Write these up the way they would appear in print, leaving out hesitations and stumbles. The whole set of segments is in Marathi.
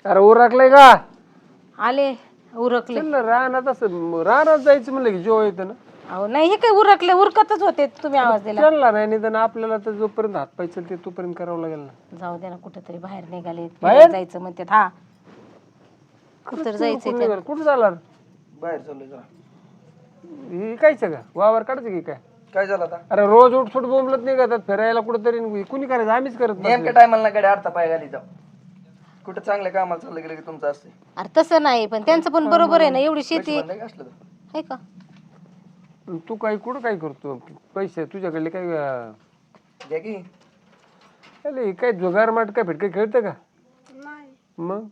अरे उरकलंय का? आले उरकले. चल ना रानात असं रानात जायचं म्हणलं की जेव्हा येतं ना. अहो नाही हे काय उरकले उरकतच होते तुम्ही आवाज दिला. चलला नाही निदान आपल्याला तर जोपर्यंत हात पाय चलते तोपर्यंत करावं लागेल ना. जाऊ दे ना कुठेतरी बाहेर निघाले बाहेर जायचं म्हणते. हा कुठं जायचंय कुठं झाला बाहेर चाललोय जरा. ही कायचं का वावर काढायचं की काय? काय झालं आता? अरे रोज उठसूट बोंबलत नाही का फिरायला कुठंतरी कुणी करायचं आम्हीच करत नाही. नेमक्या टायमाला ना गाडी अर्धा पाय घाली जाऊ. कुठं चांगल्या कामाला चाललं गेलं की तुमचं असते. अरे तसं नाही पण त्यांचं पण बरोबर आहे ना एवढी शेती नाही असलं तर. आहे का. तू काय कुठं काय करतो पैसे तुझ्याकडले काय द्या की. अरे काय जुगार माट काय फिटके खेळतं का? मग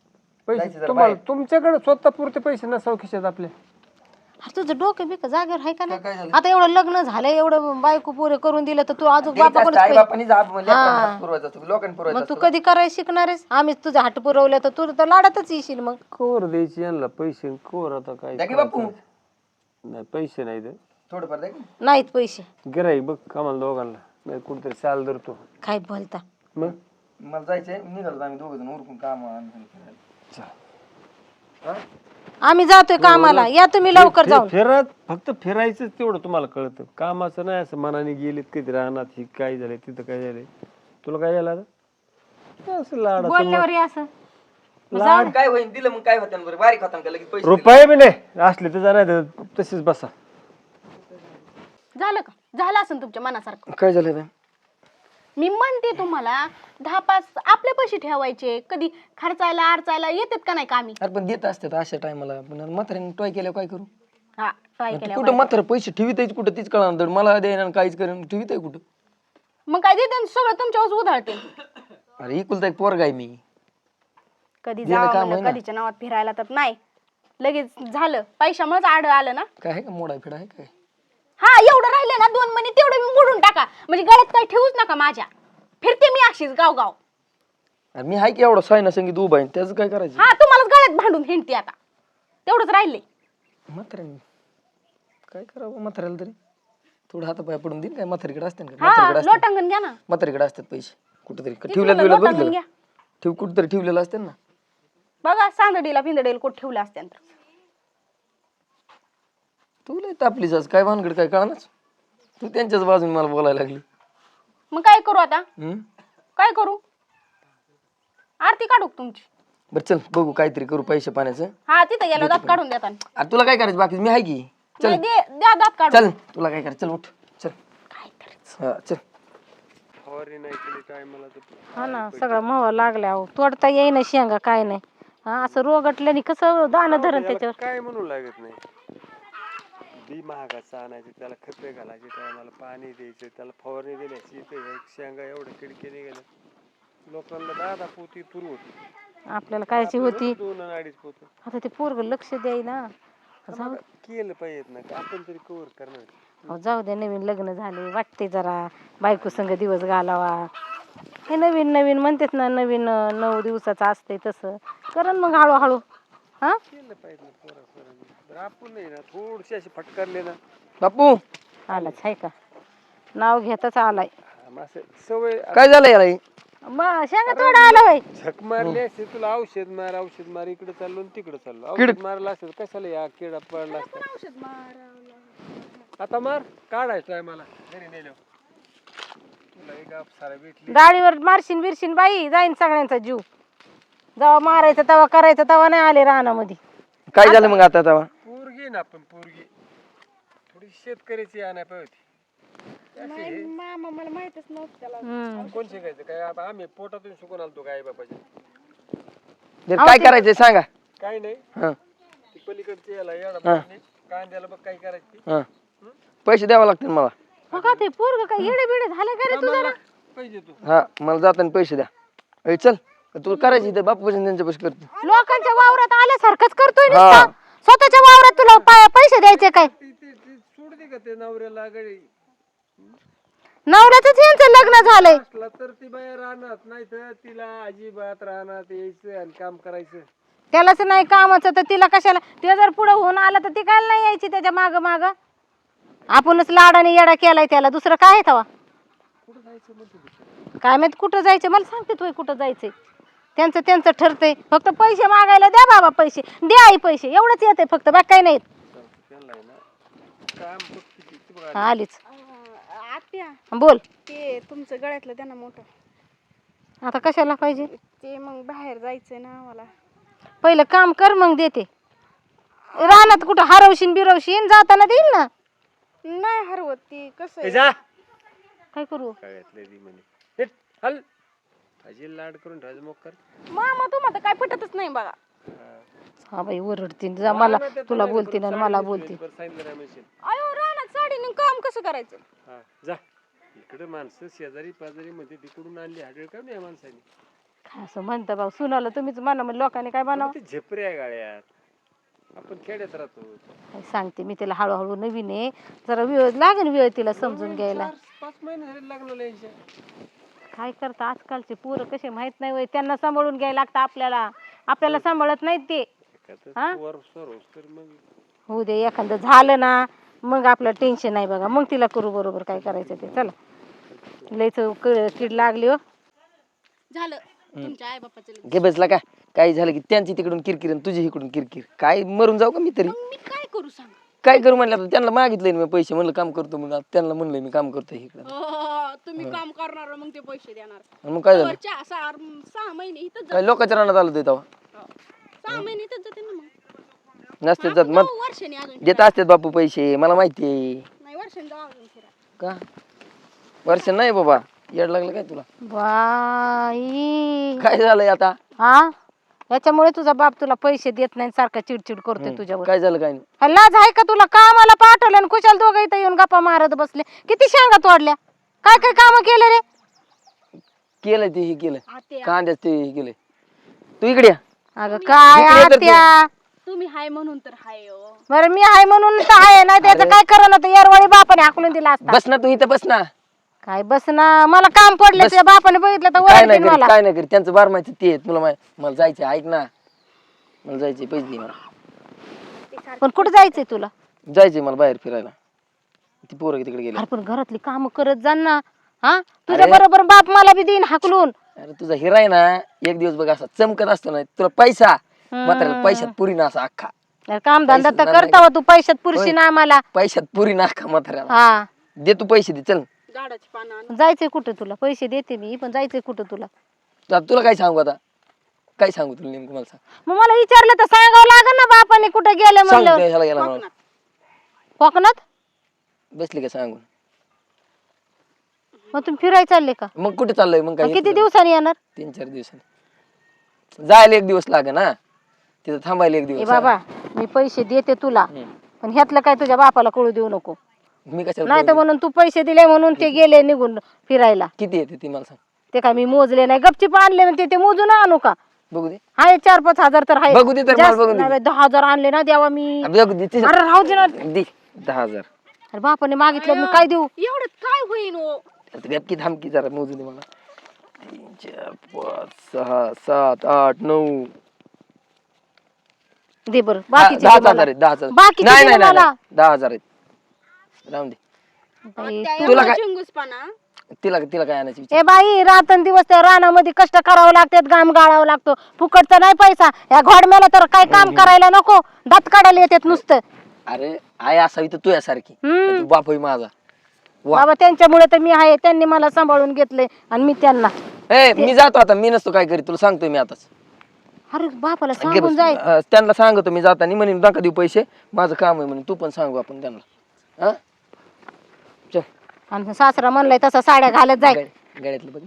पैसे जायचं तुम्हाला तुमच्याकडे स्वतः पुरते पैसे नसाव खिशात आपल्या. अरे तुझं डोकं बिक जागेवर आहे का काय नाही. झालं? आता एवढं लग्न झालं एवढं बायको पुरे करून दिलं तर तू अजून बापा आई बापानी जाब पुरवायचा असतो लोकांनी पुरवायचा मग तू कधी करायला शिकणार आहेस. आम्हीच तुझ्या हाट पुरवलं तर तू तर लाडातच येशील मग. कोर द्यायची यांना पैसे कोर आता काय द्या की बापू. नाही पैसे नाही ते थोडंफार द्या की. नाहीत पैसे. गिराई बघ कामाला दोघांना नाही कुठेतरी साल धरतो काय बोलता. मग मला जायचंय निघालो आम्ही दोघं जण उरकून काम आम्ही जातोय कामाला या तुम्ही लवकर जाऊन. फिरत फक्त फिरायचं तेवढं तुम्हाला कळतं कामाचं नाही असं मनाने गेलीत कधी राहणार ही काय झालंय तिथं काय झालंय तुला काय झालं आता असं लाड बोलल्यावर हे असं काय होईल दिलं मग काय होतं बरं बारीक होता का लगेच पैसे रुपये बी नाही असले तर जाणार तसेच बसा. झालं का झालं असेल तुमच्या मनासारखं. काय झालं मी म्हणते तुम्हाला 10-5 आपले पैसे ठेवायचे कधी खर्चायला अडचायला येतात का नाही का आम्ही. अरे पण देत असतात अशा टायमाला पण म्हाताऱ्याने टॉय केल्यावर काय करू. हा ट्राय केल्या कुठं म्हातारं पैसे ठेवीत कुठं तीच कळणार मला द्यायला काहीच करेन ठेवीत आहे कुठं. मग काय देते सगळं तुमच्यावर उधळते. अरे इकुलता एक पोरगा आहे मी. कधी देणं जावं काम म्हणलं आहे ना. कधीच्या नावात फिरायला तर नाही लगेच झालं पैशामुळेच आड आलं ना. काय आहे का मोडा फिडा आहे काय. हा एवढं राहिले ना 2 महिने तेवढं मी मोडून टाका म्हणजे गळ्यात काही ठेवूच नका माझ्या. फिरते मी अशीच गाव. अरे मी आहे की एवढा सायना संगीत उभा आहे त्याचं काय करायचं. हा तुम्हालाच गळ्यात भांडून हिंडते आता तेवढंच राहिले. म्हाताऱ्याने काय करावं म्हाताऱ्याला तरी थोडं हातापाय पडून देईन काय म्हातारीकडे असते का हा लोटांगण घ्या ना. म्हातारीकडे असतात पैसे कुठेतरी म्हणलं, ठेवलेलं लोटांगण बघितलं घ्या. ठेव कुठेतरी ठेवलेलं असते ना. बघा सांदडीला पिंदडीला कुठं ठेवलं असत्या तर. तू लय तापलीस आज काय भानगड काय कळणार. तू त्यांच्याच बाजूने मला बोलायला लागली. मग काय करू आता हम्म काय करू आरती काढू का तुमची. बरं चल बघू काहीतरी करू पैसे पाण्याचं. हा तिथं गेलो दात काढून देता. अरे तुला काय करायचं बाकी मी आहे की. चल नाही, द्या दात काढून. चल तुला काय करायचं चल उठ चल काय करायचं. हा चल. हा ना सगळं मवा लागल्या अहो तोडता येईना शेंगा काय नाही. हा असं रोगटल्याने कसं दाणं धरण त्याच्यावर. काय म्हणू लागत नाही बी महागाचं आणायचं त्याला खते घालायचे टायमाला पाणी द्यायचं त्याला फवारणी दिल्याची शेंगा एवढं खिडकीने गेलं लोकांना 10 पोती तुरू होती आपल्याला कायची होती 2-2.5 पोत आता ते पोरग लक्ष द्यायला. जाऊ केलं पाहिजे ना आपण तरी कव्हर करणार. अहो, जाऊ दे नवीन लग्न झाले वाटते जरा बायको संग दिवस घालावा. हे नवीन नवीन म्हणतात ना नवीन 9 दिवसाचं असतंय तसं करण मग हळूहळू. हा केलं पाहिजे ना पोरा आपण नाही ना थोडीशी अशी फटकारले ना बापू आलाच आहे का नाव घेताच आलाय. असं सवय काय झालं याला हे? शेंगा तोडा आला बाई. झक मारली असते तुला औषध मार इकडे चाललो तिकडे चाललो औषध मारला असेल कशाला या किडा पडला असता. आता मार काढायचं आहे मला घरी नेलो तुला एक सारा भेटली डाळीवर मारशीन बिरशीन बाई जाईन सगळ्यांचा जीव. जेव्हा मारायचं तेव्हा करायचं तेव्हा नाही आले रानामध्ये. काय झालं मग आता तेव्हा. पोरगी ना आपण पोरगी थोडी शेतकऱ्याची आणाय पाहिजे. मामा मला माहितच नव्हतं त्याला. कोण शिकायचं काय आता आम्ही पोटातून शिकून आलतो काय बापाचे. काय करायचंय सांगा. काय नाही हा ती पलीकडची याला येडा कांद्याला बघ काय करायची हा पैसे द्यावे लागतील मला. बघा ते पोरग काय येडे बिडे झालं का रे तुझं. पाहिजे तू हा मला जाताना पैसे द्या. ए चल तू करायची इथे बापू त्यांच्या पैसे करते. लोकांच्या वावरात आल्यासारखंच करतोय हा. नुसता. स्वतःच्या वावरात तुला पैसे द्यायचे काय. ती सोड दे का ते नवऱ्याला गडी नवऱ्याच यांचं लग्न झालंय. असला तर ती बाहेर राहणार नाही तर तिला अजिबात राहणार यायचं आणि काम करायचं. त्यालाच नाही कामाचं तर तिला कशाला. ते जर पुढे होऊन आलं तर ती काय नाही यायची त्याच्या माग माग. आपणच लाडाने येडा केलाय त्याला दुसरं काय तवा. काय माहित कुठं जायचं मला सांगते तू कुठं जायचंय. त्यांचं त्यांचं ठरतंय. फक्त पैसे मागायला द्या बाबा, पैसे द्या आई, पैसे एवढंच येते फक्त, बाकी काही नाही. त्यांना आहे ना काम फक्त किती बघा. हा, आलीच. आत्या बोल. ते तुमचं गळ्यातलं त्यांना मोठं आता कशाला पाहिजे? ते मग बाहेर जायचंय ना मला. पहिलं काम कर मग देते. रानात कुठं हरवशीन बिरवशीन, जाताना देईल ना. नाही हरवत ती कसं ए आहे. जा काय करू? कळ्यातले दी म्हणे हे हल अजी लाड करून ठेवायचं मग कर. मामा तुम्हाला काय पटतच नाही बघा. हा बाई ओरडतीन, जा मला तुला बोलतीन आणि मला बोलती. सांगितलं नाही म्हणशील. अयो रानात साडीने काम कसं करायचं. हा जा. इकडे माणसं शेजारी पाजारी मध्ये तिकडून आणली हाडळ का नाही माणसाने. काय असं म्हणता भाऊ, सुनाला तुम्हीच म्हणा, मग लोकांनी काय बनावं. ते झेपरे आहे गाड्यात. आपण खेड्यात राहतो. काय सांगते मी तिला, हळूहळू नवीन आहे, जरा वेळ लागेल, वेळ तिला समजून घ्यायला. 5 महिने झाले लग्नाला यायच्या. काय करता आजकालचे पोरं कसे माहित नाही वय, त्यांना सांभाळून घ्यायला लागतं आपल्याला, आपल्याला सांभाळत नाहीत ते. हा? मग होऊ दे, एखादं झालं ना मग आपलं टेन्शन नाही बघा, मग तिला करू बरोबर काय करायचं ते. चला, लयच कीड लागली हो. झालं तुमच्या आई बापाचं. घे बसला का काही झालं की त्यांची तिकडून किरकिर आणि तुझी इकडून किरकिर, काय मरून जाऊ का मी तरी. मग मी काय करू सांग. काय करू म्हणलं आता, त्यांना मागितलंय मी पैसे, म्हणलं काम करतो, मग आता त्यांना म्हणलंय मी काम करतोय इकडं. तुम्ही काम करणार मग ते पैसे देणार. आणि मग काय झालं, 6 महिने इथंच काय लोकांच्या रानात आलं ते तेव्हा 6 महिने इथंच जाते ना मग. नसते जात, मग वर्षाने अजून देत असतात बापू पैसे, मला माहिती आहे. नाही वर्षाने जाऊ अजून फिरा. का वर्ष नाही बाबा, येड लागलं काय तुला. बाई काय झालंय आता, हा, याच्यामुळे तुझा बाप तुला पैसे देत नाही, सारखा चिडचिड करतोय तुझ्यावर. काय झालं काय नाही. लाज आहे का तुला? कामाला पाठवलं आणि कुशाल दोघं इथं येऊन गप्पा मारत बसले. किती शेंगा तोडल्या, काय काय काम केले रे? केलंय ते हे केलंय, आत्या कांद्याच ते हे केलंय. तू इकडे या. अगं काय इकडे तर आत्या, तुम्ही हाय म्हणून तर हाय हो. बरं मी आहे म्हणून तर आहे, नाही त्याचं काय करा ना, तर यारवाळी बापाने हाकलून दिला असता. बस ना तू इथं, बस ना. काय बस ना, मला काम पडलं, तुझ्या बापाने बघितलं तर काय नाही ओरडतील करीत, मला. काय नाही करीत, त्यांचं बार माहिती ते आहेत. मला जायचं, ऐक ना, मला जायचंय, पैसे दे मला. पण कुठं जायचंय तुला? जायचंय मला बाहेर फिरायला, ती पोरं तिकडे गेले. अरे पण घरातली काम करत जा ना. हा, तुझ्या बरोबर बाप मला बी देईन हाकलून. अरे तुझा हिरा आहे ना, एक दिवस बघ असा चमकत असतो ना, तुला पैसा म्हाताऱ्याला पैशात पुरी ना असा अख्खा. काम धंदा तर पैसे करता तू, पैशात पुरुषी ना आम्हाला. पैशात पुरी ना अख्खा म्हाताऱ्याला. हा, दे तू पैसे दे, चल. झाडाची पानं जायचंय कुठं तुला? पैसे देते मी, पण जायचंय कुठं तुला? तुला काय सांगू आता, काय सांगू तुला नेमकं मला सांग. मग मला विचारलं तर सांगावं लागेल ना, बापाने कुठं गेले सांगू म्हणलं. ह्याला गेला मला, कोकणात बसली का सांगून. मग तुम्ही फिरायला चालले का? मग कुठे चाललंय मग, काय किती दिवसांनी येणार? 3-4 दिवसांनी. जायला 1 दिवस लागे ना, तिथं थांबायला 1 ए दिवस. बाबा, मी पैसे देते तुला, पण ह्यातलं काय तुझ्या बापाला कळू देऊ नको. मी कशाला नाही तर म्हणून तू पैसे दिले म्हणून ते गेले निघून फिरायला. किती येते ती मला सांग. ते काय मी मोजले नाही, गपचीप आणले म्हणते, ते मोजून आणू का? बघू दे, हाय 4-5 हजार तर हाय. बघू दे तर मला जास्त बघू दे. नाही, 10 हजार आणले ना द्यावा मी. बघू दे तिचं. अरे राहू दे ना. दे 10,000. अरे बापाने मागितलं मी काय देऊ? एवढं काय होईन हो. गपकी थांबकी जरा मोजू दे मला. 3 4 5 6 7 8 9 दे बरं, बाकीचे 10,000 आहेत, 10,000. बाकीचे नाही दे नाही मला. नाही 10,000 आहेत, राहून दे. बाई, तुला काय चिंगूसपणा तिला काय आणायची विचार. ए बाई, रात्रंदिवस त्या रानामध्ये कष्ट करावं लागतात, घाम गाळावं लागतो, फुकटचा नाही पैसा. या घोडम्याला तर काय काम करायला नको, दात काढायला येतात नुसतं. अरे आई असावी तर तू यासारखी, तू बाप होई माझा. वा. बाबा त्यांच्यामुळे तर मी आहे, त्यांनी मला सांभाळून घेतले आणि मी त्यांना. ए मी जातो आता, मी नसतो काय करीत, तुला सांगतोय मी आताच. अरे बापाला घे सांगून बस. जाय. त्यांना सांगतो मी जाताना, म्हणे नका देऊ पैसे, माझं काम आहे म्हणे, तू पण सांगू आपण त्यांना. हा चल, आणि सासरा म्हणलाय तसा साड्या घालत जाय. गाड्यातलं बघ.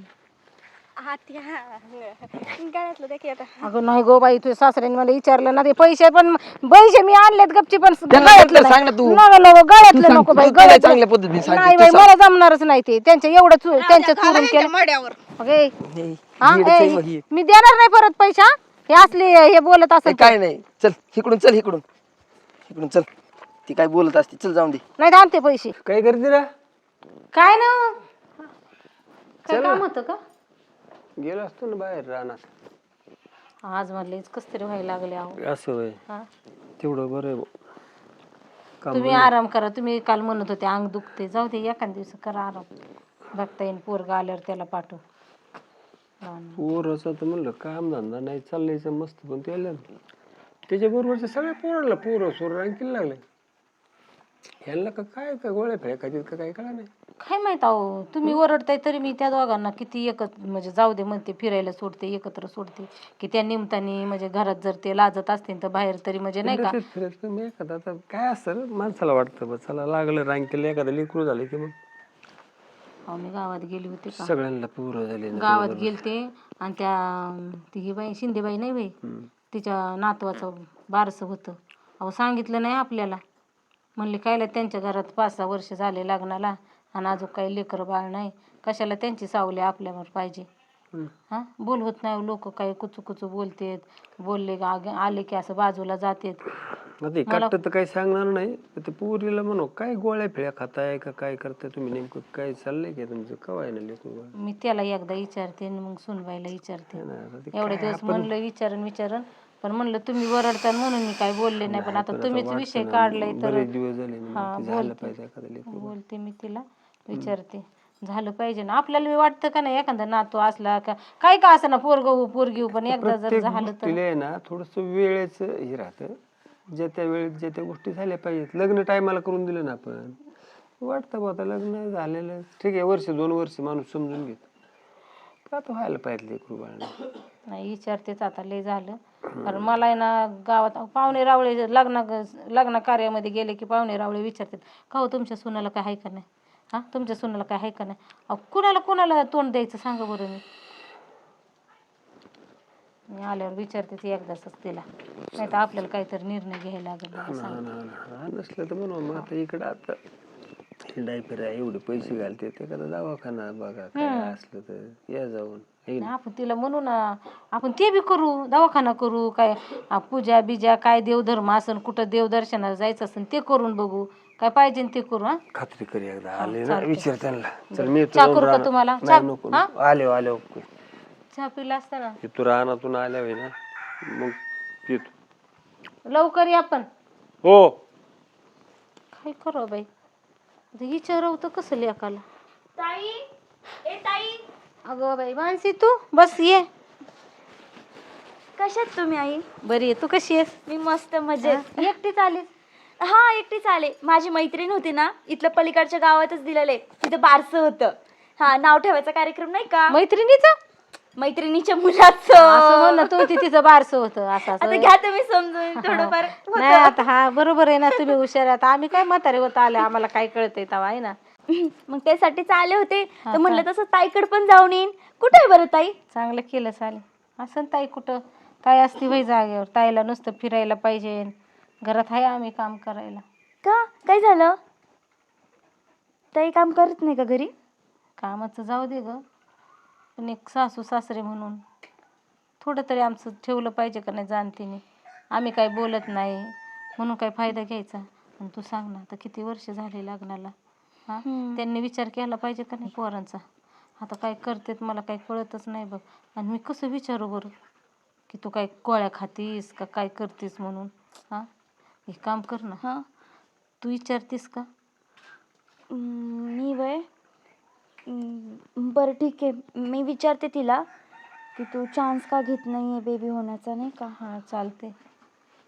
आत्या गळ्यातलं देखील आता. अगं नाही गो बाई, तुझ्या सासऱ्याने मला विचारलं ना, ते पैसे मी आणलेत गपची, पण त्यांना गळ्यातलं सांग ना तू. नको नको, गळ्यातलं नको बाई, तुला गळ्यातलं चांगल्या पद्धतीने सांग. नाही बाई, मला जमणारच नाही ते. त्यांच्या एवढं त्यांच्या चुरून केलं. मड्यावर ओके, हे, हा, येडच आहे मग हे. मी देणार नाही परत पैसा. हे असले हे बोलत ए, असेल काय नाही, चल इकडून, चल इकडून चल. ती काय बोलत असते, चल जाऊन दे. नाही तर आणते पैसे. काय करते रे? काय ना, काय काम होतं का? गेलो असतो ना बाहेर रानात. आज म्हणले कस तरी व्हायला लागले अहो. असं होय, हा? तेवढं बरं आहे बुवा. तुम्ही आराम करा. तुम्ही काल म्हणत होते अंग दुखते, जाऊ दे एखाद दिवस करा आराम. बघता येईल पोरगा आल्यावर त्याला पाठव. लहान. पोराचं तर म्हणलं काम धंदा नाही चाललायचं मस्त, पण त्याला त्याच्या बरोबरच्या सगळ्या पोराला पोरं सोर रांकीला लागले. ह्यांना का काय का गोळ्या फेकायचे का काय कळा नाही. काय माहित अहो, तुम्ही ओरडताय तरी मी त्या दोघांना किती एकत्र म्हणजे जाऊ दे म्हणते, फिरायला सोडते, एकत्र सोडते, की त्या निमतानी म्हणजे घरात जर ते लाजत असतील तर बाहेर तरी म्हणजे नाही का. फिरत मी एखादा आता काय असतं माणसाला वाटतं बा चला लागलं रांकीला एखादं लेकरू झालं की मग अहो मी गावात गेली होती का, सगळ्यांना पोरं झाले ना. गावात गेलते आणि त्या ती ही बाई शिंदेबाई नाही बाई, तिच्या नातवाचं बारसं होतं. अहो सांगितलं नाही आपल्याला. म्हणले कायला त्यांच्या घरात 5-6 वर्ष झाले लग्नाला आणि अजून काही लेकरं बाळ नाही, कशाला त्यांची सावली आपल्यावर पाहिजे. हा बोलवत नाही लोक, काही कुचू कुचू बोलतेत, बोलले आले की असं बाजूला जातेत. आता काटत तर काही सांगणार नाही, ते पोरीला म्हणू काय गोळ्या फिळ्या खाताय का काय करताय तुम्ही, नेमकं काय चाललंय का तुमचं, कवाय ना लेकरू. मी त्याला एकदा विचारते आणि मग सुनबाईला विचारते. आता ते एवढे दिवस म्हणलं विचारन, पण म्हणलं तुम्ही वरडता म्हणून मी काय बोलले नाही. पण आता तुम्हीच विषय काढलाय तर बरेच दिवस झाले ना, हा ते झालं बोलते पाहिजे एखादं लेकरू. बोलते मी तिला, विचारते. झालं पाहिजे ना आपल्याला. वाटतं का नाही एखादा नातू असला का काय का असं ना, पोरग हो पोरगी हो, पण एकदा जर प्रत्येक झालं तर गोष्टीला आहे ना थोडस वेळेच हे राहतं. ज्या त्या वेळेत ज्या त्या गोष्टी झाल्या पाहिजेत. लग्न टायमाला करून दिलं ना आपण, वाटतं बा आता लग्न झालेलं ठीक आहे, 1-2 वर्ष माणूस समजून घेत का तो व्हायला पाहिजे लेकरू बाळाला. नाही विचारतेच आता, लय झालं. कारण मला आहे ना गावात पाहुणे रावळे लग्न कार्यामध्ये गेले की पाहुणे रावळे विचारतात का हो तुमच्या सुनाला काय आहे का नाही, हा तुमच्या सुनाला काय आहे का नाही. अहो कुणाला तोंड द्यायचं सांगा बरं. मी आल्यावर विचारतेच एकदाच तिला, नाही तर आपल्याला काहीतरी निर्णय घ्यायला लागेल बाबा सांग. नसलं तर म्हणून मग आता इकडं आता हिंडाय फिराय एवढे पैसे घालते ते एखादा दवाखाना बघा काय असलं तर या जाऊन. नाही, आपण तिला म्हणू ना, आपण ते बी करू, दवाखाना करू, काय पूजा बिजा काय देवधर्म असेल, कुठं देवदर्शनाला जायचं असेल ते करून बघू, काय पाहिजे ते करू. हा खात्री करी एकदा आले ना विचार त्यांना. चल मी चहा करू का तुम्हाला? नाही नको, आले चहा पिला असता ना. तू रानातून आल्या होय ना मग पितो लवकर या पण. हो. काय करू बाई, विचारव तर कसं लेकाला. ताई, ए ताई, अगं बाई मानसी तू बस ये. कशात तुम्ही आई? बरी आहे, तू कशी आहेस? मी मस्त मजेत. एकटीच आलीस? हा एकटीच आले. माझी मैत्रीण होती ना, इथलं पलीकडच्या गावातच दिलेले, तिथं बारसं होतं. हा नाव ठेवायचा कार्यक्रम नाही का, मैत्रिणीचं मैत्रिणीच्या मुलाचं. असं हो ना, तू तिचं बारसं होतं असं आता असं. घ्या तुम्ही समजून थोडंफार. नाही आता हा बरोबर आहे ना, तुम्ही हुशार. आता आम्ही काय म्हातारे होत आले, आम्हाला काय कळतंय तवा आहे ना. मग त्यासाठीच आले होते, तर म्हणलं तसं ताईकडे पण जाऊन येईन. कुठे आहे बरं ताई? चांगलं केलं चालेल. असं ताई कुठं ताई असती वय जागेवर, ताईला नुसतं फिरायला पाहिजे, घरात आहे आम्ही काम करायला. का काय झालं? ताई काम करत नाही का घरी? कामाचं जाऊ दे ग, पण एक सासू सासरे म्हणून थोडं तरी आमचं ठेवलं पाहिजे का नाही जाणतीने. आम्ही काय बोलत नाही म्हणून काय फायदा घ्यायचा. आणि तू सांग ना, आता किती वर्ष झाले लग्नाला, हा त्यांनी विचार केला पाहिजे का नाही पोरांचा. आता काय करतेत मला काही कळतच नाही बघ. आणि मी कसं विचारू बरं की तू काय गोळ्या खातीस का काय करतेस म्हणून. हा एक काम कर ना, हा तू विचारतीस का? मी वय बरं ठीक आहे, मी विचारते तिला की तू चान्स का घेत नाही आहे बेबी होण्याचा, नाही का. हां चालते,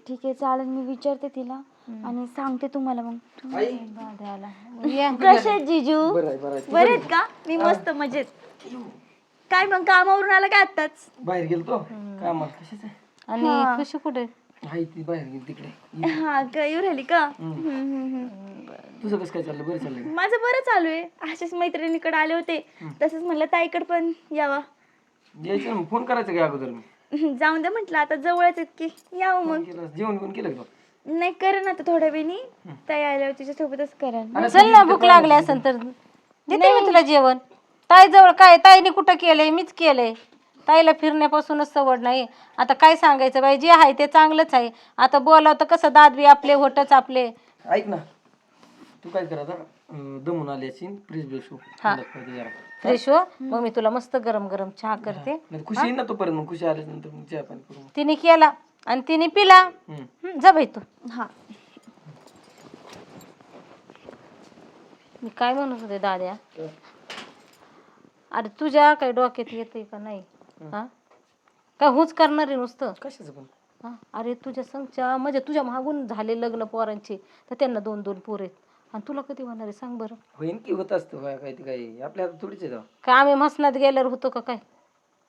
ठीक आहे चालेल, मी विचारते तिला आणि सांगते तुम्हाला. मग दाद्याला ये. कसे आहेत जीजू? बरे आहेत का? मी मस्त मजेत. काय मग कामावरून आला का आत्ताच? बाहेर गेलतो कामाला. कशाच आणि खुशी कुठे? आहे ती बाहेर गेली तिकडे. हा का येऊ राहिली का? तुझं कसं काय चाललं? बरं चाललंय? माझं बरं चालू आहे. अशाच मैत्रिणीकडे आले होते, तसंच म्हणलं ताईकडे पण यावा. यायचं ना, फोन करायचं का अगोदर? मी जाऊन दे म्हटलं, आता जवळच आहेत की यावं मग. जेवण कोण केलं का? नाही करेन आता थोड्या वेळी, ताई आल्यावर तिच्या सोबतच करेन. चल ना, भूक लागली असेल तर देते मी तुला जेवण. ताई जवळ काय, ताईने कुठं केलंय, मीच केलंय. ताईला फिरण्यापासूनच सवड नाही. आता काय सांगायचं बाई, जे आहे ते चांगलंच आहे. आता बोलावं तर कसं, दात बी आपले होटच आपले. ऐक ना, तू काय कर आता, दमून आली असेल, फ्रीज बेस फ्रेश हो, मग मी तुला मस्त गरम गरम चहा करते. खुशी येईल ना तोपर्यंत. मग खुशी आल्यानंतर मग चहा पाणी करू. तिने केला आणि तिने पिला. जा बाई तू. हा मी काय म्हणत होते दाद्या, अरे तुझ्या काही डोक्यात येते का नाही हा काय हुंच करणार आहे नुसतं? कशाचं पण हा अरे तुझ्या संगच्या म्हणजे तुझ्या मागून झाले लग्न पोरांचे तर त्यांना 2-2 पोर आहेत आणि तुला कधी होणार आहे सांग बरं? होईन की होत असतं काय काय ते काय आपल्या हातात थोडीच आहे तेव्हा. काय आम्ही मसनात गेल्यावर होतो का काय?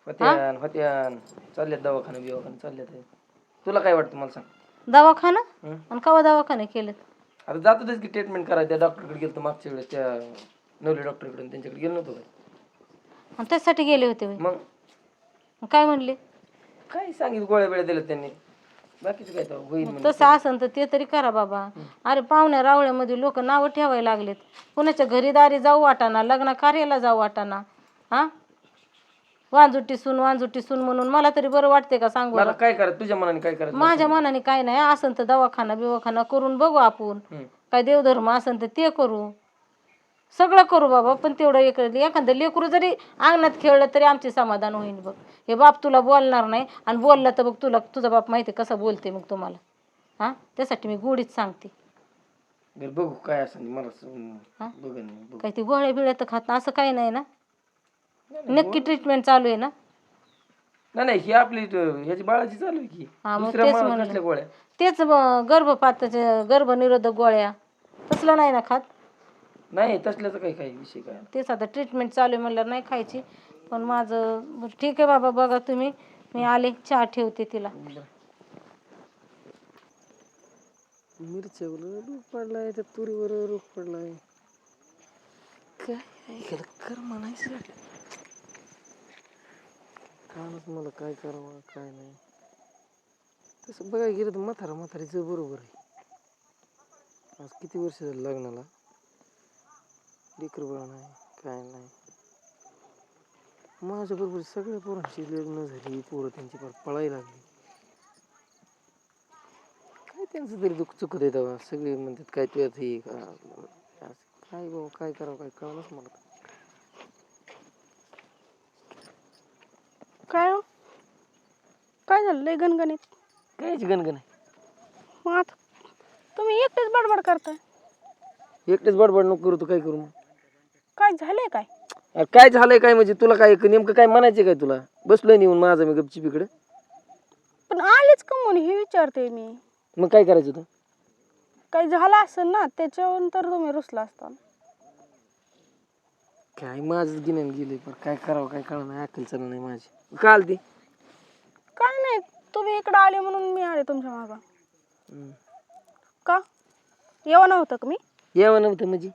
होत्यान होत्यान चालल्यात दवाखाना बिवाखाना चालल्यात आहे. तुला काय वाटतं मला सांग? दवाखाना? हं? आणि कवा दवाखाने केलेत? आता जातोच की ट्रीटमेंट करायला त्या डॉक्टरकडे गेलो मागच्या वेळेस त्या नवले डॉक्टरकडे त्यांच्याकडे गेलो नव्हतो काय? आणि त्यासाठी गेले होते होय? मग मग काय म्हणले? काय सांगितलं गोळ्या बिळ्या दिल्या त्यांनी बाकीचं काय तेव्हा होईल मग म्हणजे तसं असन तर ते तरी करा बाबा. अरे पाहुण्या रावळ्यामध्ये लोक नावं ठेवायला लागलेत. कुणाच्या घरी दारी जाऊ वाटाना, लग्न कार्याला जाऊ वाटाना. हा वांजुटी सून म्हणून मला तरी बरं वाटते का सांग मला बरं? काय करायचं तुझ्या मनाने काय करायचं मला माझ्या सांग. मनाने काय नाही असन तर दवाखाना बिवाखाना करून बघू आपण. हं. काय देवधर्म असन तर ते करू. सगळं करू बाबा पण तेवढं एखादं लेकरू जरी अंगणात खेळलं तरी आमचे समाधान होईल बघ. हे बाप तुला बोलणार नाही आणि बोलला तर बघ तुला तुझा बाप माहिती कसं बोलते मग तुम्हाला. हा त्यासाठी मी गोडीत सांगते. बरं बघू काय असं मला हा? बघन बघू. काही ती गोळ्या बिळ्या तर खात असं काही नाही ना? नाही, नक्की ट्रीटमेंट चालू आहे ना? नाही ही आपली ह्याची बाळाची चालू आहे की हा मग दुसऱ्या तेच कसल्या म्हणलं. गोळ्या तेच गर्भपाताच्या गर्भनिरोधक गोळ्या तसलं नाही ना खात? नाही तसल्याचं काही काही विषय काय तेच आता ट्रीटमेंट चालू आहे म्हणल्यावर नाही खायची. पण माझं बरं ठीक आहे बाबा बघा तुम्ही. मी आले चहा ठेवते तिला. मिरच्यावर रोग पडलाय त्या तुरीवर रोग पडलाय काय कर म्हणायचं कानच मला काय करावं काय नाही. तसं बघायला गेलं तर म्हातारीचं बरोबर आहे. आज किती वर्ष झालं लग्नाला लेकरं बाळ नाही काय नाही. माझ्या बरोबर सगळ्या पोरांची लग्न झाली पोरं त्यांची फार पळायला लागली. काय त्यांचं तरी दुःख चुकत येतं सगळे म्हणतात काय तुझ्यात हे का काय बाबा काय करावं काय कळलंच मला. काय हो? काय झालं लय गणगणित? कायची गणगण आहे. मग आता तुम्ही एकटेच बडबड करताय. एकटेच बडबड नको करू तू काय करू मग. काय झालंय काय? अरे काय झालंय काय म्हणजे तुला काय नेमकं काय म्हणायचं काय तुला बसलोय नेऊन माझं मी गपचिप इकडे. पण आलेच का म्हणून हे विचारते मी. मग काय करायचं तू काय झालं असेल ना त्याच्यावरून तर तुम्ही रुसला असता. काय माझंच गिन्यान गेले पण काय करावं काय कळलं नाही अक्कल चालू नाही माझी काल ती काय नाही तुम्ही इकडे आले म्हणून मी आले तुमच्या मागं. का येवा नव्हतं का मी? यावं नव्हतं म्हणजे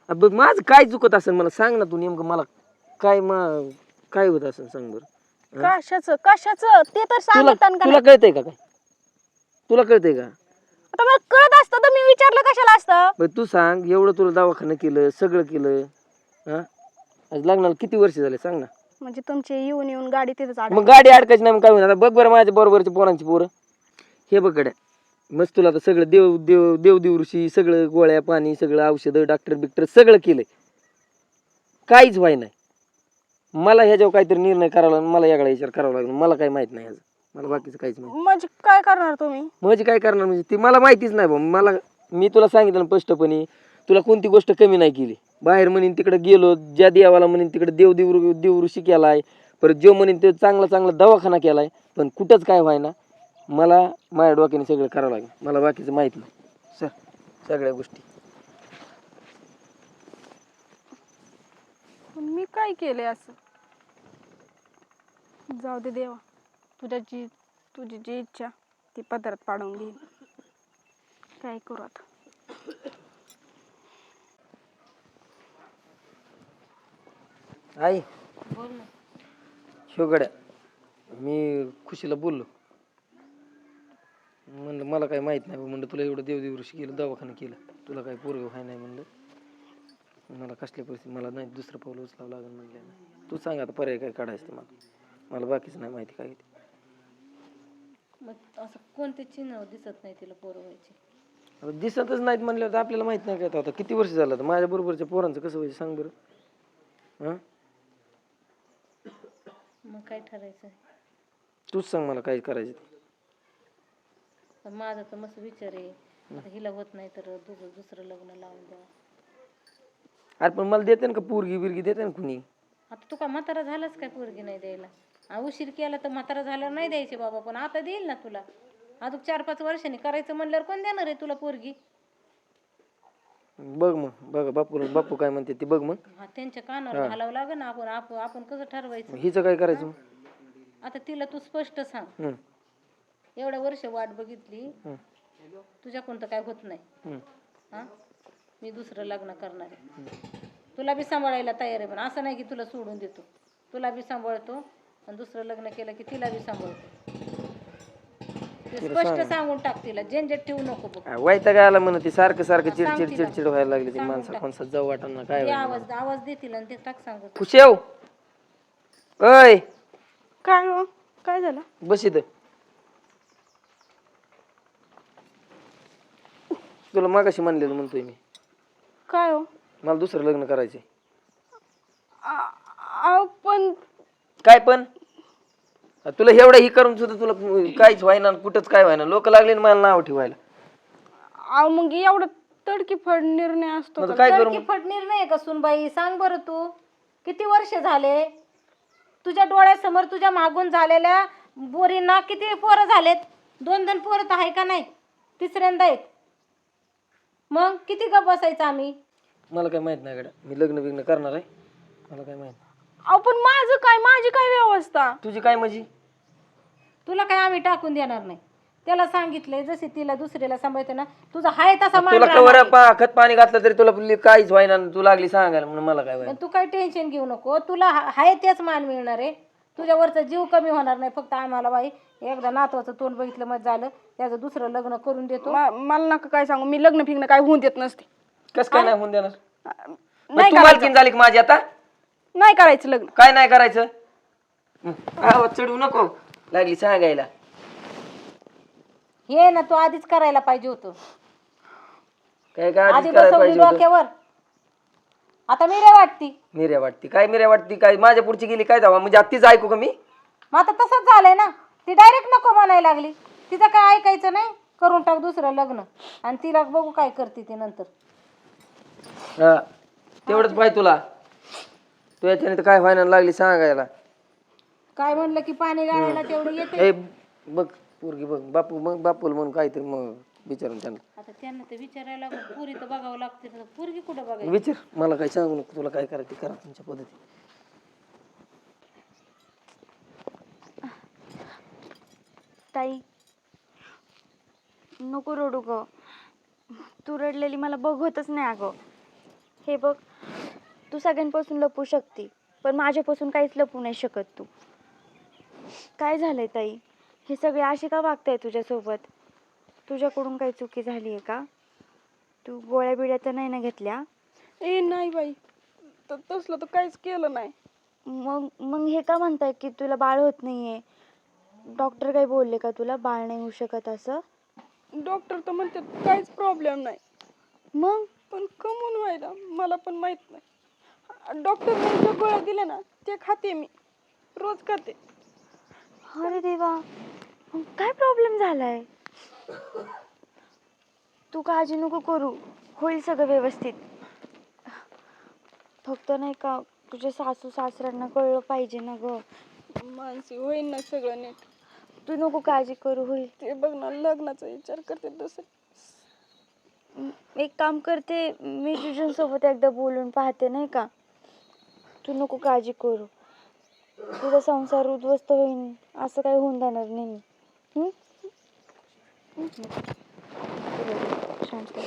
बघ माझं काय चुकत असेल मला सांग ना तू नेमकं मला काय काय होत असेल सांग बरं. कशाचं ते तर सांगता का तुला कळतंय का काय तुला कळतंय का? आता मला कळत असतं तर मी विचारलं कशाला असतं. बरं तू सांग एवढं तुला दवाखाना केलं सगळं केलं हा आज लग्नाला किती वर्ष झाले सांग ना. म्हणजे तुमची येऊन गाडी तिथेच मग गाडी अडकायची नाही मग काय होणार आता बघ बरं माझ्या बरोबरच्या पोरांची पोरं हे बघ गड्या मस्त तुला आता सगळं देवदिवशी सगळं गोळ्या पाणी सगळं औषधं डॉक्टर बिक्टर सगळं केलंय काहीच व्हाय नाही. मला ह्याच्यावर काहीतरी निर्णय करावा लागला मला याकडे विचार करावा लागला मला काही माहित नाही ह्याचं मला बाकीचं काहीच माहिती. म्हणजे काय करणार तुम्ही? म्हणजे काय करणार म्हणजे ती मला माहितीच नाही मला मी तुला सांगितलं स्पष्टपणे तुला कोणती गोष्ट कमी नाही केली. बाहेर म्हणून तिकडे गेलो ज्या देवाला म्हणून तिकडे देवऋषी केलाय परत जो म्हणून ते चांगला दवाखाना केलाय पण कुठंच काय व्हाय ना. मला माझ्या डोक्याने सगळं करावं लागेल मला बाकीचं माहित नाही सगळ्या गोष्टी. मी काय केलंय असं? जाऊ दे देवा तुझी जी इच्छा ती पदरात पाडून घेईन. काय करू आता? आई बोल ना. शिवगड्या मी खुशीला बोललो म्हणलं मला काय माहित नाही म्हणलं तुला एवढं देवऋषी केलं दवाखाना केलं तुला काय पोरग व्हाय नाही म्हणलं मला कसल्या परिस्थिती मला नाही दुसरं पाऊल उचलावं लागेल म्हणलं तू सांग आता पर्याय काय काढायचं ते मला बाकीचं नाही माहिती काय ते. मग असं कोणते चिन्ह दिसत नाही तिला पोरं व्हायची? आता दिसतच नाहीत म्हणल्यावर आपल्याला माहित नाही काय आता किती वर्ष झालं तर माझ्या बरोबरच्या पोरांचं कसं व्हायचं सांग बरं. हां मग काय ठरायचं? तूच सांग मला काय करायचं. पण माझा तर मस्त विचार आहे आता हिला होत नाही तर दुसरं लग्न लावून द्या. अरे पण मला देते ना का पोरगी बिरगी देते ना कुणी आता तू का म्हातारा झालाच काय पोरगी नाही द्यायला? उशीर केला तर म्हातारा झाल्यावर नाही द्यायची बाबा, पण आता देईल ना तुला. अजून 4-5 वर्षांनी करायचं म्हणल्यावर कोण देणार आहे तुला पोरगी? बघ मग, बघ बापू काय म्हणते ते बघ मग. हा, त्यांच्या कानावर घालावं लागेल ना. आपण कसं ठरवायचं? हिचं काय करायचं मग? आता तिला तू स्पष्ट सांग, हम्म, एवढ्या वर्ष वाट बघितली, हम्म, तुझ्याकडून तर काय होत नाही. हम्म. हा, मी दुसरं लग्न करणार आहे. तुला बी सांभाळायला तयार आहे, पण असं नाही की तुला सोडून देतो. तुला बी सांभाळतो आणि दुसरं लग्न केलं की तिला बी सांभाळतो. ते स्पष्ट सांगून टाक तिला, झंझट ठेवू नको बघ. वैताग आला म्हणून ती सारखं सांग चिडचिड तिला. चिडचिड व्हायला लागली ती सांगून माणसा टाक. कोणसा जाऊ वाटांना काय ते व्हायला. आवाज दे तिला आणि ते टाक सांगू. खुशेव अय काय हो, काय झालं? बस इथं. तुला मागाशी म्हणलेलं म्हणतोय मी, काय हो? मला दुसरं लग्न करायचंय. पण काय पण? तुला एवढं ही करून सुद्धा तुला काहीच व्हायना, कुठंच काय व्हायना. लोक लागले ना मला नाव ठेवायला. मग एवढं तडकीफड निर्णय असतो मग का? काय करू? फट निर्णय का सुनबाई? सांग बरं तू, किती वर्ष झाले तुझ्या डोळ्यासमोर तुझ्या मागून झालेल्या बोरींना किती पोरं झालेत? 2 पोरं तर आहे का नाही? तिसऱ्यांदा आहेत. मग किती गप बसायचं आम्ही? मला काय माहित नाही गड्या, मी लग्न बिग्न करणार आहे. मला काय माहित. पण माझी काय व्यवस्था? तुझी काय म्हणजे? तुला काय आम्ही टाकून देणार नाही. त्याला सांगितलंय, जशी तिला दुसरीला सांभाळते ना, तुझा हाय तसा मान तुला राहणार कवर आहे. खत पाणी घातलं तरी तुला काहीच व्हायना, तू लागली सांगायला म्हणून मला काय व्हायना. पण तू काही टेन्शन घेऊ नको, तुला हाय तेच मान मिळणार आहे. तुझ्यावरचा जीव कमी होणार नाही. फक्त आम्हाला बाई एकदा नातवाचं तोंड बघितलं मग झालं, त्याचं दुसरं लग्न करून देतो. मला नका काय सांगू, मी लग्न फिग्न काय होऊन देत नसते. कस काय नाही होऊन देणार? नाही तू मालकीन झाली का माझी आता? नाही करायचं लग्न. काय नाही करायचं? आवाज चढवू नको, लागली सांगायला. हे ना तू आधीच करायला पाहिजे होतं. काय काय आधी आधीच करायला बसवली पाहिजे होतं. डोक्यावर, आता मी रे वाटती. मिऱ्या वाटती काय? मिऱ्या वाटती काय? माझ्या पुढची गेली काय जावा म्हणजे आत्तीच ऐकू का मी? मग आता तसंच झालंय ना. ती डायरेक्ट नको म्हणायला लागली. तिचं काय ऐकायचं नाही, करून टाक दुसरं लग्न आणि तिला बघू काय करते ती नंतर. हा तेवढंच पाहिजे तुला. तू याच्याने तर काय व्हायना लागली सांगायला. काय म्हणलं की पाणी गाळायला तेवढं येते. ए बघ पोरगी बघ, बापू मग बापूला म्हणून काहीतरी मग विचारून त्यांना आता त्यांना ते विचारायला लागलं, पुरी तर बघावं लागते. पोरगी कुठं बघायची? विचार. मला काही सांगू नको, तुला काय करायचं करा तुमच्या पद्धती. ताई नको रडू ग. तू रडलेली मला बघवतच नाही अगं. हे बघ, तू सगळ्यांपासून लपू शकते, पण माझ्यापासून काहीच लपू नाही शकत तू. काय झालंय ताई? हे सगळे असे का वागताय तुझ्यासोबत? तुझ्याकडून काही चुकी झाली आहे का? तू गोळ्या बिळ्या तर नाही ना घेतल्या? नाही बाई, तसलं तर काहीच केलं नाही. मग मग हे का म्हणताय की तुला बाळ होत नाहीये? डॉक्टर काही बोलले का तुला बाळ नाही होऊ शकत असं? डॉक्टर तर म्हणतात काहीच प्रॉब्लेम नाही. मग पण कमून व्हायला मला पण माहित नाही. डॉक्टरने ज्या गोळ्या दिल्या ना ते खाते मी, रोज खाते. अरे देवा, मग काय प्रॉब्लेम झालाय? तू काळजी नको करू, होईल सगळं व्यवस्थित. फक्त नाही का तुझ्या सासू सासऱ्यांना कळलं पाहिजे ना ग. मानसी होईल ना सगळं नीट. तू नको काळजी करू, होईल. ते बघ ना, लग्नाचा विचार करते दुसरं. एक काम करते, मी जिजूंसोबत एकदा बोलून पाहते नाही का. तू नको काळजी करू, तुझा संसार उद्ध्वस्त होईल असं काही होऊन जाणार नाही मी. शांत हो.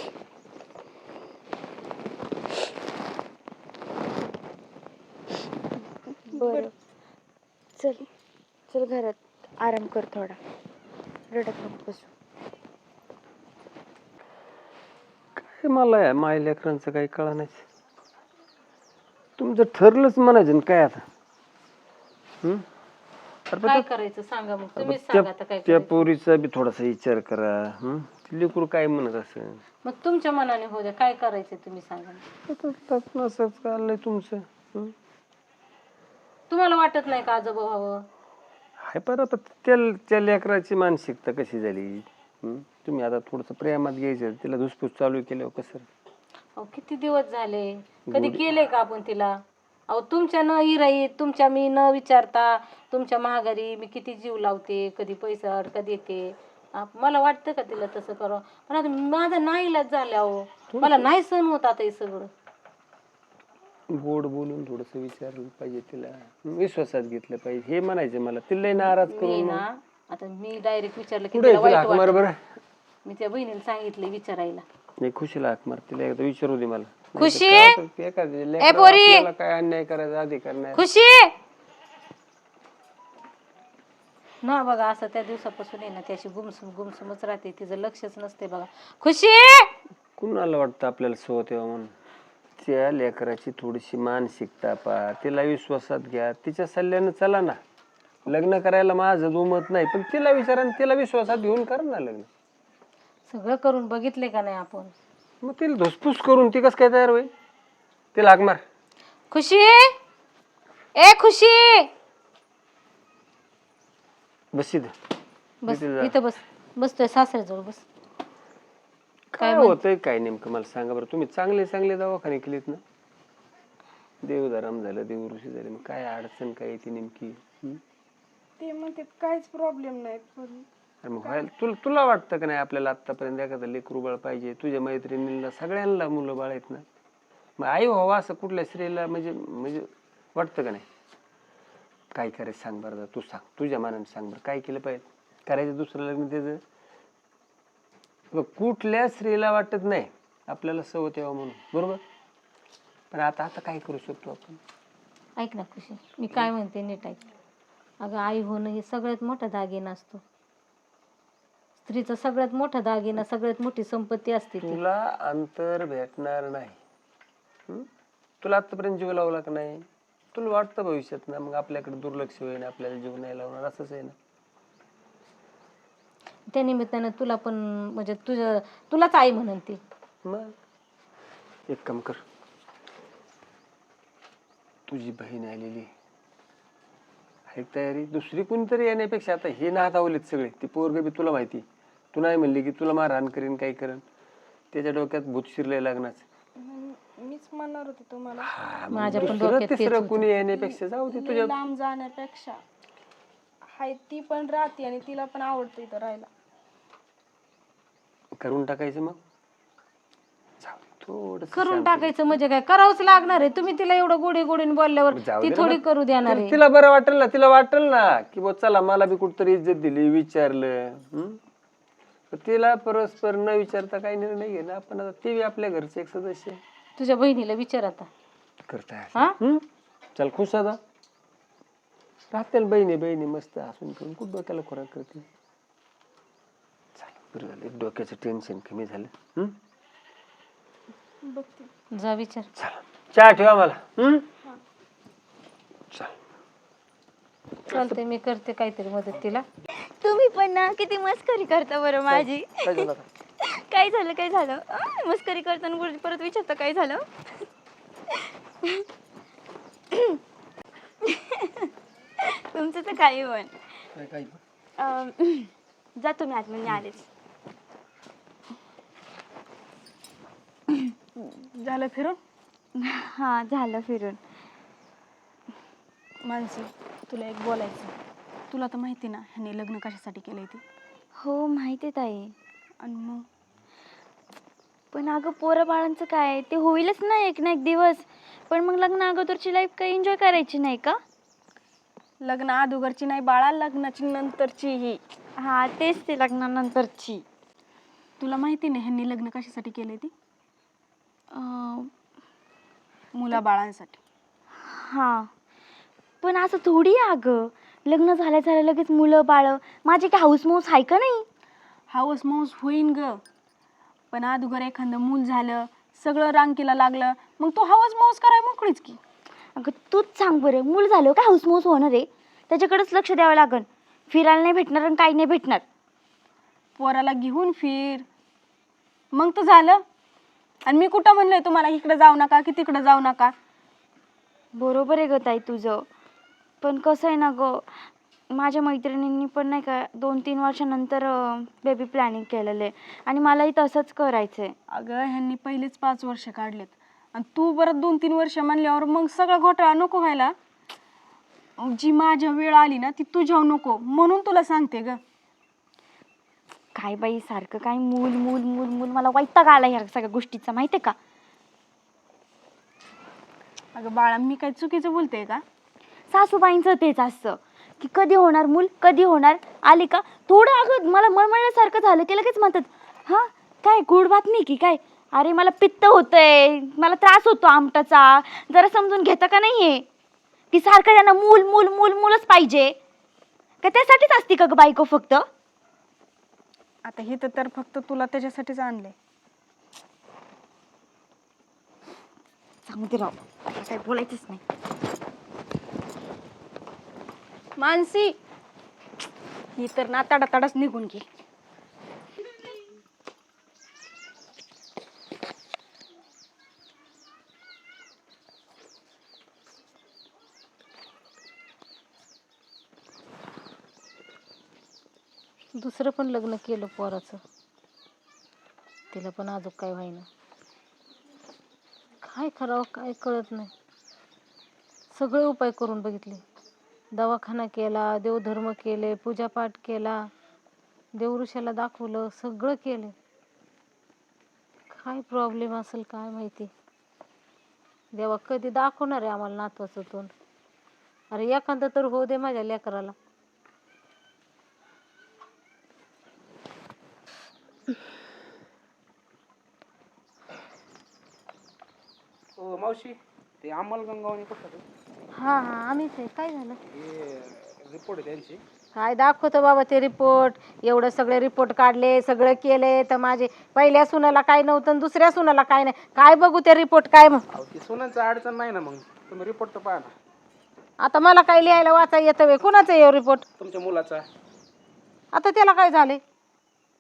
बरं, चल चल घरात आराम कर थोडा, रडत नको बसू. काय मला या माय लेकरांचं काही कळा नाही. तुमचं ठरलंच म्हणायचं ना काय आता. काय करायचं सांगा मग, तुम्हीच सांगा आता काय त्या करायचं. पोरीचा बी थोडासा विचार करा. लेकरू काय म्हणत असं. मग तुमच्या मनाने होऊ द्या, काय करायचं तुम्ही सांगा. असंच चाललंय तुमचं. तुम्हाला वाटत नाही का आजोबा व्हावं? हाय पर आता त्या लेकराची मानसिकता कशी झाली. तुम्ही आता थोडस प्रेमात घ्यायचं, तिला धुसफूस चालू केल्यावर कसं. अहो, किती दिवस झाले, कधी केले का आपण तिला? अहो तुमच्या न इराईत, तुमच्या मी न विचारता तुमच्या माघारी मी किती जीव लावते, कधी पैसा अडका देते. मला वाटतं का तिला तसं करावं, पण आता माझा नाईलाज झाला. अहो मला नाही सहन होत आता हे सगळं. गोड बोलून थोडस विचारलं पाहिजे, तिला विश्वासात घेतलं पाहिजे हे म्हणायचं मला. तिला नाराज मी करून ना आता मी डायरेक्ट विचारलं की कुठे तिला तिला वाईट हाक मार वाटलं. बरं. मी त्या बहिणीला सांगितलं विचारायला. नाही, खुशीला हाक मार, तिला एकदा विचारू दे मला. खुशी एखाद्या ए लेकरावर पोरी, आपल्याला काय अन्याय करायचा अधिकार नाही. खुशी ना बघा असं त्या दिवसापासून आहे ना त्याची गुमसुमच राहते, तिचं लक्षच नसते बघा. खुशी कुणाला वाटतं आपल्याला सोबत यावं म्हणून? त्या लेकराची थोडीशी मानसिकता पहा, तिला विश्वासात घ्या, तिच्या सल्ल्यानं चला ना. लग्न करायला माझं दुमत नाही, पण तिला विचारा आणि तिला विश्वासात घेऊन कर ना लग्न. सगळं करून बघितले का नाही आपण? मग तिला धुसफूस करून ती कसं काय तयार होईल? तिला हाक मार. खुशी ए खुशी, बस इथं. बस इथं बस, बसतोय सासऱ्याजवळ बस. काय होतंय काय नेमकं मला सांगा बरं. तुम्ही चांगले चांगले दवाखाने केलेत ना, देवधर्म झालं, देवऋषी झाले, मग काय अडचण काय येते नेमकी? ते म्हणते काहीच प्रॉब्लेम नाही, पण अरे मग व्हायला तुला वाटतं का नाही आपल्याला आतापर्यंत एखादं लेकरू बाळ पाहिजे? तुझ्या मैत्रिणींना सगळ्यांना मुलं बाळ आहेत ना, मग आई व्हावा असं कुठल्या स्त्रीला म्हणजे म्हणजे वाटतं का नाही? काय करायचं सांग बरं, तू सांग, तुझ्या मनाने सांग बरं, काय केलं पाहिजे? करायचं दुसरं लग्न त्याचं? कुठल्या स्त्रीला वाटत नाही आपल्याला सवत यावं म्हणून, बरोबर? पण आता आता काय करू शकतो आपण? ऐक ना खुशी, मी काय म्हणते नीट ऐक. अगं आई होणं हे सगळ्यात मोठा दागिना असतो. स्त्रीचा सगळ्यात मोठा दागिना, सगळ्यात मोठी संपत्ती असते ती. तुला अंतर भेटणार नाही. तुला आतापर्यंत जीव लावला का नाही? तुला वाटतं भविष्यात ना मग आपल्याकडे दुर्लक्ष होईल, आपल्याला जीव नाही लावणार, असंच आहे ना. त्या निमित्तानं तुला पण म्हणजे तुलाच आई म्हणून ती. मग एक काम कर, तुझी बहीण आलेली आहे तयारी, दुसरी कोणतरी येण्यापेक्षा आता हे नादावलेत सगळे. ती पोरग बी तुला माहिती, तू नाही म्हणली की तुला मारहाण करीन, काय करेन, त्याच्या डोक्यात भूत शिरलंय लग्नाचं. मीच म्हणणार होते तुम्हाला, माझ्या पण दुसरं डोक्यात तेच तिसरं होतं. कुणी येण्यापेक्षा जाऊ दे तुझ्या. लांब जाण्यापेक्षा हाय ती पण राहते आणि तिला पण आवडतं इथं राहायला. करून टाकायचं मग. थोडं करून टाकायचं म्हणजे काय, करावंच लागणार आहे. तुम्ही तिला एवढं गोडी गोडीने बोलल्यावर ती थोडी करू देणार आहे. तिला बरं वाटेल ना, तिला वाटेल ना की बा चला मला बी कुठतरी इज्जत दिली, विचारलं. तिला परस्पर न विचारता काही निर्णय घे ना आपण. आता ती बी आपल्या घरचे एक सदस्य आहे. तुझ्या बहिणीला विचार आता. करताय चल खुश आता राहतील बहिणी बहिणी मस्त हसून खेळून, खूप डोक्याला खोराक करते. बरं झालं, डोक्याचं टेन्शन कमी झालं. जा विचार. चला चहा ठेवा मला. चल चालते, मी करते काहीतरी मदत तिला. तुम्ही पण ना किती मस्करी करता बरं माझी. काय झालं काय झालं? मस्करी करताना परत विचारता काय झालं? तुमचं तर काही पण. जा तुम्ही आतमध्ये, आलेच. झालं फिरून? हा झालं फिरून. मानसी, तुला एक बोलायचं. तुला तर माहिती ना ह्याने लग्न कशासाठी केलंय ते? हो माहिती आहे ताई. आणि मग पण अगं पोरं बाळांचं काय, ते होईलच ना एक ना एक दिवस. पण मग लग्न अगोदरची लाईफ काही एन्जॉय करायची नाही का? लग्न अगोदरची नाही बाळा, लग्नाची नंतरची ही. हा तेच, ते लग्नानंतरची. तुला माहिती नाही ह्यांनी लग्न कशासाठी केलंय ती? मुला बाळांसाठी. हा पण असं थोडी आहे अगं, लग्न झाल्या झाल्या लगेच मुलं बाळ. माझी काय हाऊस मौस आहे का नाही? हाऊस मौस होईन ग, पण अगोदर एखादं मूल झालं, सगळं रांकीला लागलं, मग तू हाऊस मौस कराय मोकळीच की. अगं तूच सांग बरं, मूल झालं काय हाऊस मौस होणार आहे? त्याच्याकडेच लक्ष द्यावं लागन. फिरायला नाही भेटणार आणि काही नाही भेटणार. पोराला घेऊन फिर, मग तर झालं. आणि मी कुठं म्हणलंय तुम्हाला इकडे जाऊ नका की तिकडे जाऊ नका? बरोबर आहे ग ताई तुझं, पण कसं आहे ना ग, माझ्या मैत्रिणींनी पण नाही का 2-3 वर्षानंतर बेबी प्लॅनिंग केलेलं आहे आणि मलाही तसंच करायचं आहे. अगं ह्यांनी पहिलेच 5 वर्ष काढलेत आणि तू परत 2-3 वर्ष म्हणल्यावर मग सगळा घोटाळा नको व्हायला. जी माझ्या वेळ आली ना ती तुझ्यावर नको, म्हणून तुला सांगते ग. काय बाई सारखं काय मूल मूल मूल मूल, मला वैताग आला ह्या सगळ्या गोष्टीचा, माहितीये का? अगं बाळा, मी काय चुकीचं बोलते का? सासूबाईंचं तेच असतं की कधी होणार मूल, कधी होणार, आली का थोडं अगं मला मळमळल्यासारखं झालं की लगेच म्हणतात हा काय गोड बातमी की काय. अरे मला पित्त होतंय, मला त्रास होतो आमटाचा, जरा समजून घेता का नाही हे की सारखं त्यांना मूल मूल मूल मूलच पाहिजे का? त्यासाठीच असते का ग बायको फक्त? आता हे तर फक्त तुला त्याच्यासाठीच आणलंय. सांगू दे राव, मला काय बोलायचंच नाही. मानसी, ही तर ना तडातडच निघून गेली. दुसरं पण लग्न केलं पोराचं, तिला पण अजून काय व्हायना. काय करावं काय कळत नाही. सगळे उपाय करून बघितले, दवाखाना केला, देवधर्म केले, पूजापाठ केला, देवऋषाला दाखवलं, सगळं केलं. काय प्रॉब्लेम असेल काय माहिती. देवा कधी दाखवणार आहे आम्हाला नातवाचं तोंड. अरे एखादं तर होऊ दे माझ्या लेकराला. हो मावशी, ते अमोल गंगावणे कुठं? हा हा आम्हीच आहे. काय झालं? हे रिपोर्ट आहे त्यांची. काय दाखवतो बाबा ते रिपोर्ट. एवढं सगळे रिपोर्ट काढले, सगळं केले, तर माझे पहिल्या सुनाला काय नव्हतं आणि दुसऱ्या सुनाला काय नाही. काय बघू ते रिपोर्ट काय मग. अहो ती सोनांचं अडचण नाही ना, मग तुम्ही रिपोर्ट तर पाहा ना. आता मला काय लिहायला वाचा येतं वे? कुणाचं आहे रिपोर्ट? तुमच्या मुलाचा. आता त्याला काय झाले?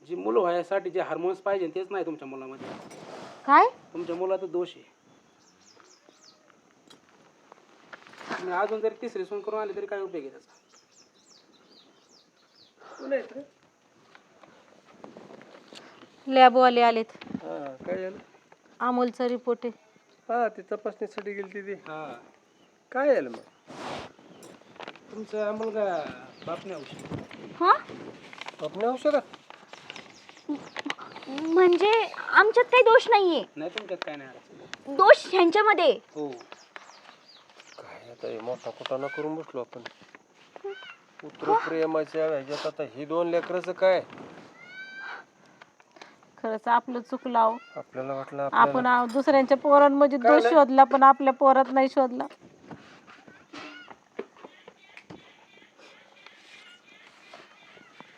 जी मुलं व्हायसाठी जे हार्मोन्स पाहिजे तेच नाही तुमच्या मुलामध्ये. काय? तुमच्या मुलाचा दोष आहे. तुम्ही अजून जरी तिसरी सून करून आली तरी काय उपयोग आहे त्याचा? लॅबवाले आलेत. हा काय झालं? अमोलचा रिपोर्ट आहे. हा ती तपासणीसाठी गेली ती. हा, काय झालं मग? तुमचा मुलगा बाप नाही औषध. हा आपण औषधात म्हणजे आमच्यात काही दोष नाहीये, नाही तुमच्यात काय नाही अडचण. दोष ह्यांच्यामध्ये. हो, काय आता हे मोठा कुटाणा करून बसलो आपण. पुत्र प्रेमाच्या ह्याच्यात आता ही 2 लेकराचं काय? खरंच आपलं चुकलं अहो. आपल्याला वाटलं आपण दुसऱ्यांच्या पोरांमध्ये दोष शोधला पण आपल्या पोरात नाही शोधला.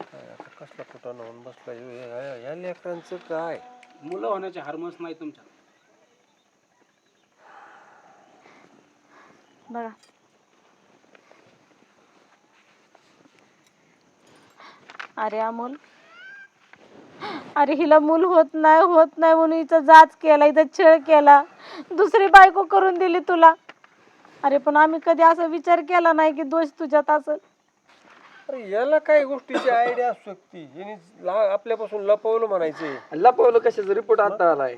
काय आता कसला कुटाणा होऊन बसला या लेकरांचं काय? मुलं होण्याचे हार्मोन्स नाही तुमच्यात. बघा अरे अमोल, अरे हिला मूल होत नाही म्हणून हिचा जाच केला, हिचा छळ केला, दुसरी बायको करून दिली तुला. अरे पण आम्ही कधी असा विचार केला नाही की दोष तुझ्यात असेल. अरे याला काय गोष्टीची आयडिया असू शकते. हिने आपल्यापासून लपवलं म्हणायचे. लपवलं कशाचं? रिपोर्ट आता आलाय.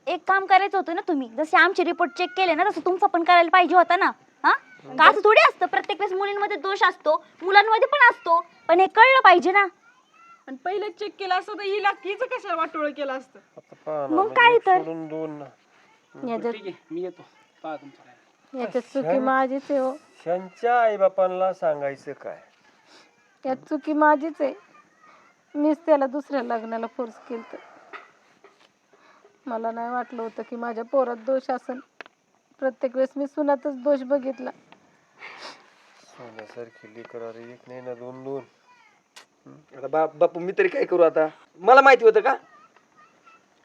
एक काम करायचं होतं ना तुम्ही, जसे आमचे रिपोर्ट चेक केले ना तसं तुमचा पण करायला पाहिजे होता ना. हा का असं थोडी असतं? प्रत्येक वेळेस मुलींमध्ये दोष असतो, मुलांमध्ये पण असतो, पण हे कळलं पाहिजे ना. आणि पहिले चेक केलं असतं तर हिला हिचं कशाला वाटोळं केलं असतं. आता पहा ना, मग म्हणजे काय एक तर? सोडून 2 ना. ठीक आहे, मी येतो. पहा तुमचं काय. याच्यात चुकी माझीच आहे हो. त्यांच्या आईबापांना सांगायचं काय? यात चुकी माझीच आहे. मीच त्याला दुसऱ्या लग्नाला फोर्स केलं. मला नाही वाटलं होतं की माझ्या पोरात दोष असेल. प्रत्येक वेळेस मी सुनातच दोष बघितला. सोन्यासारखी लेकर, अरे एक नाही ना 2. आता बापू मी तरी काय करू आता? मला माहिती होतं का?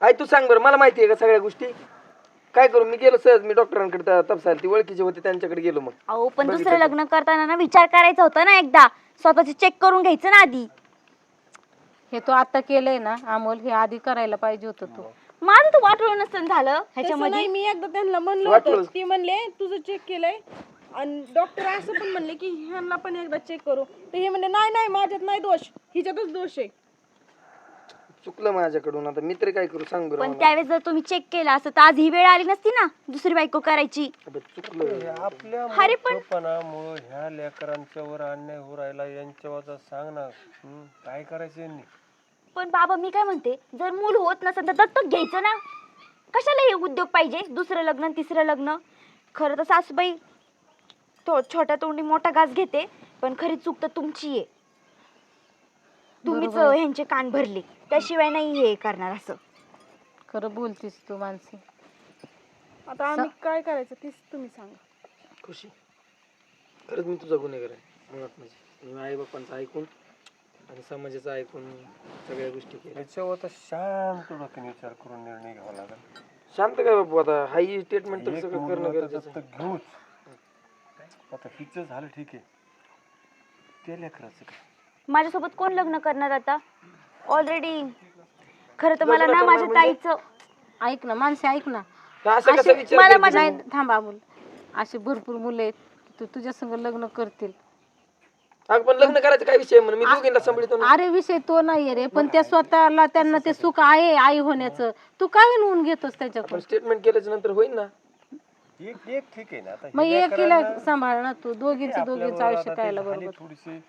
आई तू सांग बरं, मला माहिती आहे का सगळ्या गोष्टी? काय करू? मी गेलो सहज, मी डॉक्टरांकडे तपासायला, ती ओळखीचे होते त्यांच्याकडे गेलो. मग अहो पण दुसरं लग्न करताना ना विचार करायचा होता ना, एकदा स्वतःचे चेक करून घ्यायचं ना आधी. हे तो आता केलंय ना अमोल, हे आधी करायला पाहिजे होतं तू. माझं तर वाटलं नसतं झालं तसं ह्याच्यामध्ये. नाही, मी एकदा त्यांना म्हणलं वाटलं. होतं, ती म्हणले तुझं चेक केलंय, आणि डॉक्टर असं पण म्हणले की ह्यांना पण एकदा चेक करू. तर हे म्हणले नाही नाही माझ्यात नाही दोष, हिच्यातच दोष आहे. चुकलं माझ्याकडून, आता मित्र काय करू सांग बरं पण मला. त्यावेळेस जर तुम्ही चेक केला असतं तर आज ही वेळ आली नसती ना दुसरी बायको करायची. अबे, चुकलं. आपल्या अरे पण- मूर्खपणामुळं ह्या लेकरांच्यावर अन्याय हो राहिला, यांच्यावर सांग ना. काय करायचं यांनी? पण बाबा मी काय म्हणते, जर मूल होत नसेल तर दत्तक घ्यायचं ना. कशाला हे उद्योग पाहिजे, दुसरं लग्न तिसरं लग्न. खरं तर सासूबाई तो छोट्या तोंडी मोठा घास घेते, पण खरी चूक तर तुमची आहे. तुम्हीच ह्यांचे कान भरले, त्याशिवाय नाही हे करणार असं. खरं बोलतीस तू मानसी. आता आम्ही काय करायचं तीच तुम्ही सांगा. खुशी, खरंच मी तुझा गुन्हेगार आहे मुळात. म्हणजे मी आई बापांचं ऐकून आणि समाजाचं ऐकून सगळ्या गोष्टी केल्या. याच्यावर तर शांत डोक्याने विचार करून निर्णय घ्यावा लागेल. शांत काय बापू, आता हाई स्टेटमेंट तर एक सगळं मुलगा करणं तर गरजेचं आहे. दत्तक घेऊच. आता हिचं झालं ठीक आहे, त्या लेकराचं काय? माझ्यासोबत कोण लग्न करणार आता? ऑलरेडी खरं तर मला लग्न ना करणार माझ्या म्हणजे? ताईचं ऐक ना मानसी, ऐक ना. हा, असं कसं अशी- विचार मला करते माझ्या तू? थांबा बोल. अशी भरपूर मुलं आहेत तू तुझ्या संग लग्न करतील. अगं पण लग्न करायचं काय विषय म्हणून मी दोघींना सांभाळतो ना. अरे विषय तो नाहीये रे, पण त्या स्वतःला त्यांना ते सुख आहे आई होण्याचं. तू काय होऊन घेतोस त्याच्याकडून? आपण स्टेटमेंट केल्याच्या नंतर होईल ना. एक ठीक आहे ना. आता मग हे एकीला लेकरांना सांभाळ ना तू. दोघींचं आपल्याबरोबर आयुष्य आता ते कायला झाली बरोबर. थोडीशी.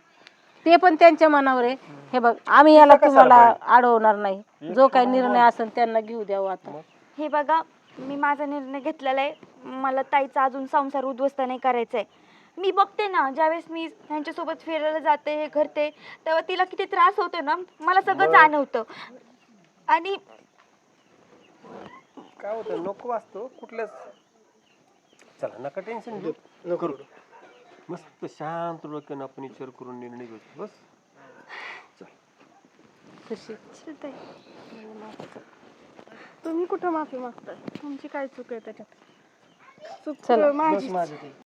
ते पण त्यांच्या मनावर आहे. हे बघ, आम्ही याला तुम्हाला अडवणार नाही. जो काही निर्णय असेल त्यांना घेऊ द्यावं आता. हे बघा, मी माझा निर्णय घेतलेला आहे. मला ताईचा अजून संसार उद्ध्वस्त नाही करायचा आहे. मी बघते ना, ज्यावेळेस मी त्यांच्यासोबत फिरायला जाते हे करते तेव्हा तिला किती त्रास होतो ना, मला सगळं जाणवतं. आणि काय होतं, नको वाचतो कुठल्याच. चला नका टेन्शन घेऊ. नको. मस्त शांत डोक्यानं आपण विचार करून निर्णय घेऊ. बस. खुशी, तुम्ही कुठं माफी मागताय? तुमची काय चूक आहे त्याच्यात? चूक चला. माझी. माझं ते